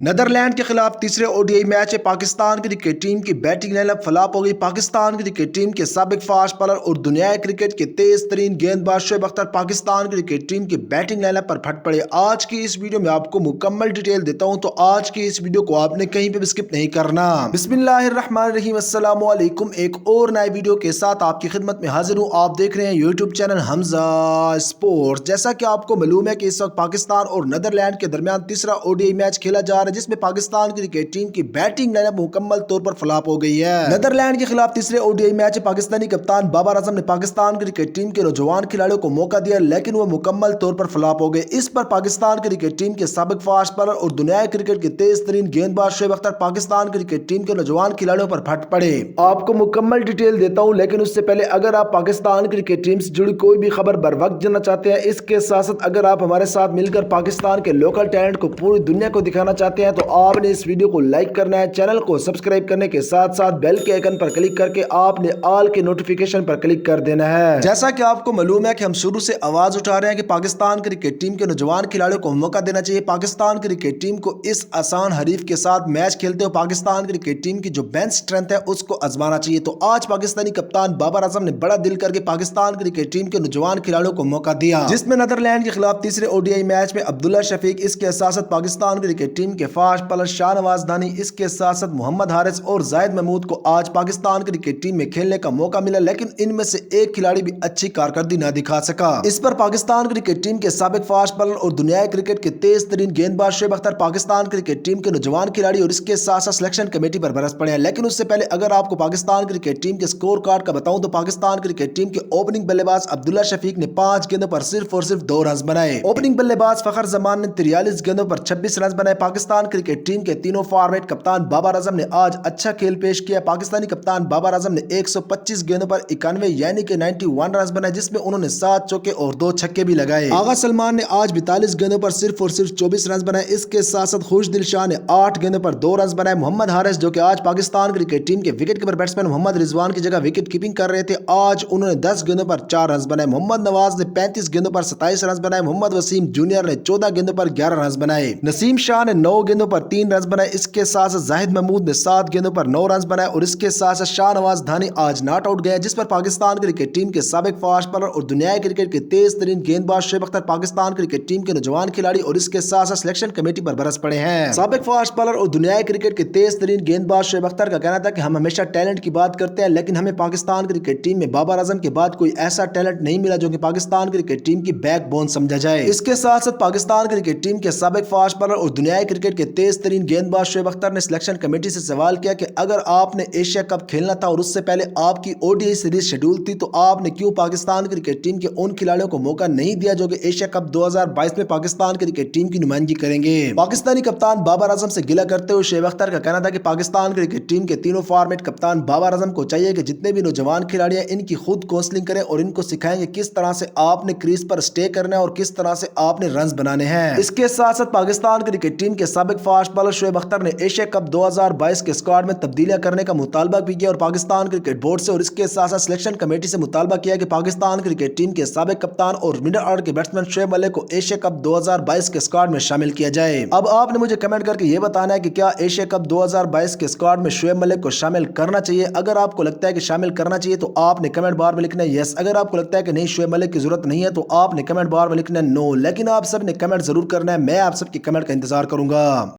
Netherland کے خلاف تیسرے اوڈی میچ میں پاکستان کرکٹ ٹیم کی بیٹنگ لائن اپ فلاپ ہو گئی۔ پاکستان کرکٹ ٹیم کے سابق فاسٹ بالر اور دنیائے کرکٹ کے تیز ترین گیند باز شعیب اختر پاکستان کرکٹ ٹیم کی بیٹنگ لائن اپ پر پھٹ پڑے۔ آج کی اس ویڈیو میں آپ کو مکمل ڈیٹیل دیتا ہوں، تو آج کی اس ویڈیو کو آپ نے کہیں پہ بھی سکپ نہیں کرنا۔ بسم اللہ الرحمن الرحیم، السلام علیکم۔ ایک اور نئے ویڈیو کے ساتھ آپ کی خدمت میں حاضر ہوں۔ آپ دیکھ رہے ہیں یوٹیوب چینل حمزہ اسپورٹس۔ جیسا کہ آپ کو معلوم ہے کہ اس وقت پاکستان اور نیدرلینڈ کے درمیان تیسرا اوڈی میچ کھیلا جا رہا ہے، جس میں پاکستان کرکٹ ٹیم کی بیٹنگ لائن اپ مکمل طور پر فلاپ ہو گئی ہے۔ نیدرلینڈ کے خلاف تیسرے اوڈی میچ میں پاکستانی کپتان بابر اعظم نے پاکستان کرکٹ ٹیم کے نوجوان کھلاڑیوں کو موقع دیا، لیکن وہ مکمل طور پر فلاپ ہو گئے۔ اس پر پاکستان کرکٹ ٹیم کے سابق فاسٹ بالر اور دنیائے کرکٹ کے تیز ترین گیند باز شعیب اختر پاکستان کرکٹ ٹیم کے نوجوان کھلاڑیوں پر پھٹ پڑے۔ آپ کو مکمل ڈیٹیل دیتا ہوں، لیکن اس سے پہلے اگر آپ پاکستان کرکٹ ٹیم سے جڑی کوئی بھی خبر بر وقت جاننا چاہتے ہیں، اس کے ساتھ ساتھ اگر آپ ہمارے ساتھ مل کر پاکستان کے لوکل ٹیلنٹ کو پوری دنیا کو دکھانا چاہتے ہیں، تو آپ نے اس ویڈیو کو لائک کرنا ہے، چینل کو سبسکرائب کرنے کے ساتھ ساتھ بیل کے آئیکن پر کلک کر کے آپ نے آل کے نوٹیفیکیشن پر کلک کر دینا ہے۔ جیسا کہ آپ کو معلوم ہے کہ ہم شروع سے آواز اٹھا رہے ہیں کہ پاکستان کرکٹ ٹیم کے نوجوان کھلاڑیوں کو موقع دینا چاہیے۔ پاکستان کرکٹ ٹیم کو اس آسان حریف کے ساتھ میچ کھیلتے ہوئے پاکستان کرکٹ ٹیم کی جو بینچ اسٹرینتھ ہے اس کو آزمانا چاہیے۔ تو آج پاکستانی کپتان بابر اعظم نے بڑا دل کر کے پاکستان کرکٹ ٹیم کے نوجوان کھلاڑیوں کو موقع دیا، جس میں نیدرلینڈ کے خلاف تیسرے اوڈی میچ میں عبداللہ شفیق، اس کے ساتھ ساتھ پاکستان کرکٹ ٹیم کے فاسٹ بالر شاہ نواز دانی، اس کے ساتھ ساتھ محمد حارث اور زاہد محمود کو آج پاکستان کرکٹ ٹیم میں کھیلنے کا موقع ملا، لیکن ان میں سے ایک کھلاڑی بھی اچھی کارکردگی نہ دکھا سکا۔ اس پر پاکستان کرکٹ ٹیم کے سابق فاسٹ بالر اور دنیائے کرکٹ کے تیز ترین گیند باز شعیب اختر پاکستان کرکٹ ٹیم کے نوجوان کھلاڑی اور اس کے ساتھ ساتھ سلیکشن کمیٹی پر برس پڑے ہیں۔ لیکن اس سے پہلے اگر آپ کو پاکستان کرکٹ ٹیم کے سکور کارڈ کا بتاؤں، تو پاکستان کرکٹ ٹیم کے اوپننگ بلے باز عبداللہ شفیق نے 5 گیندوں پر صرف اور صرف 2 رنز بنائے۔ اوپننگ بلے باز فخر زمان نے 43 گیندوں پر 26 رنز بنائے۔ پاکستان کرکٹ ٹیم کے تینوں فارمیٹ کپتان بابر اعظم نے آج اچھا کھیل پیش کیا۔ پاکستانی کپتان بابر اعظم نے 125 گیندوں پر 91 یعنی کہ 91 رنز بنائے، جس میں انہوں نے 7 چوکے اور 2 چھکے بھی لگائے۔ آغا سلمان نے آج 42 گیندوں پر صرف اور صرف 24 رنز بنائے۔ اس کے ساتھ ساتھ خوش دل شاہ نے 8 گیندوں پر 2 رنز بنائے۔ محمد حارث، جو کہ آج پاکستان کرکٹ ٹیم کے وکٹ کیپر بیٹسمین محمد رضوان کی جگہ وکٹ کیپنگ کر رہے تھے، آج انہوں نے 10 گیندوں پر 4 رنز بنائے۔ محمد نواز نے 35 گیندوں پر 27 رنز بنائے۔ محمد وسیم جونیئر نے 14 گیندوں پر 11 رنز بنائے۔ نسیم شاہ نے 9 گیندوں پر 3 رنز بنائے۔ اس کے ساتھ ساتھ زاہد محمود نے 7 گیندوں پر 9 رنز بنائے، اور اس کے ساتھ ساتھ شاہ نواز دھانی آج ناٹ آؤٹ گئے، جس پر پاکستان کرکٹ ٹیم کے سابق فاسٹ بالر اور دنیائے کرکٹ کے تیز ترین گیند باز شعیب اختر پاکستان کرکٹ ٹیم کے نوجوان کھلاڑی اور اس کے ساتھ ساتھ سلیکشن کمیٹی پر برس پڑے ہیں۔ سابق فاسٹ بالر اور دنیائے کرکٹ کے تیز ترین گیند باز شعیب اختر کا کہنا تھا کہ ہم ہمیشہ ٹیلنٹ کی بات کرتے ہیں، لیکن ہمیں پاکستان کرکٹ ٹیم میں بابر اعظم کے بعد کوئی ایسا ٹیلنٹ نہیں ملا جو کہ پاکستان کرکٹ ٹیم کی بیک بون سمجھا جائے۔ اس کے ساتھ ساتھ پاکستان کرکٹ ٹیم کے سابق فاسٹ بالر اور دنیائے کرکٹ کے تیز ترین گیند باز شعیب اختر نے سلیکشن کمیٹی سے سوال کیا کہ اگر آپ نے ایشیا کپ کھیلنا تھا اور اس سے پہلے آپ کی اوڈی سیریز شیڈول تھی، تو آپ نے کیوں پاکستان کرکٹ ٹیم کے ان کھلاڑیوں کو موقع نہیں دیا جو کہ ایشیا کپ 2022 میں پاکستان کرکٹ ٹیم کی نمائندگی کریں گے؟ پاکستانی کپتان بابر اعظم سے گلہ کرتے ہوئے شعیب اختر کا کہنا تھا کہ پاکستان کرکٹ ٹیم کے تینوں فارمیٹ کپتان بابر اعظم کو چاہیے کہ جتنے بھی نوجوان کھلاڑی ہیں ان کی خود کونسلنگ کریں اور ان کو سکھائیں کہ کس طرح سے آپ نے کریز پر سٹے کرنا ہے اور کس طرح سے آپ نے رنز بنانے ہیں۔ اس کے ساتھ ساتھ پاکستان کرکٹ ٹیم کے سابق فاسٹ بالر شعیب اختر نے ایشیا کپ 2022 کے اسکواڈ میں تبدیلیاں کرنے کا مطالبہ بھی کیا اور پاکستان کرکٹ بورڈ سے اور اس کے ساتھ ساتھ سلیکشن کمیٹی سے مطالبہ کیا کہ پاکستان کرکٹ ٹیم کے سابق کپتان اور مڈل آرڈر کے بیٹسمین شعیب ملک کو ایشیا کپ 2022 کے اسکواڈ میں شامل کیا جائے۔ اب آپ نے مجھے کمنٹ کر کے یہ بتانا ہے کہ کیا ایشیا کپ 2022 کے اسکواڈ میں شعیب ملک کو شامل کرنا چاہیے؟ اگر آپ کو لگتا ہے کہ شامل کرنا چاہیے تو آپ نے کمنٹ بار میں لکھنا ہے یس۔ اگر آپ کو لگتا ہے کہ نہیں شعیب ملک کی ضرورت نہیں ہے تو آپ نے کمنٹ بار میں لکھنا ہے نو۔ لیکن آپ سب نے کمنٹ ضرور کرنا ہے، میں آپ سب کی کمنٹ کا انتظار کروں گا۔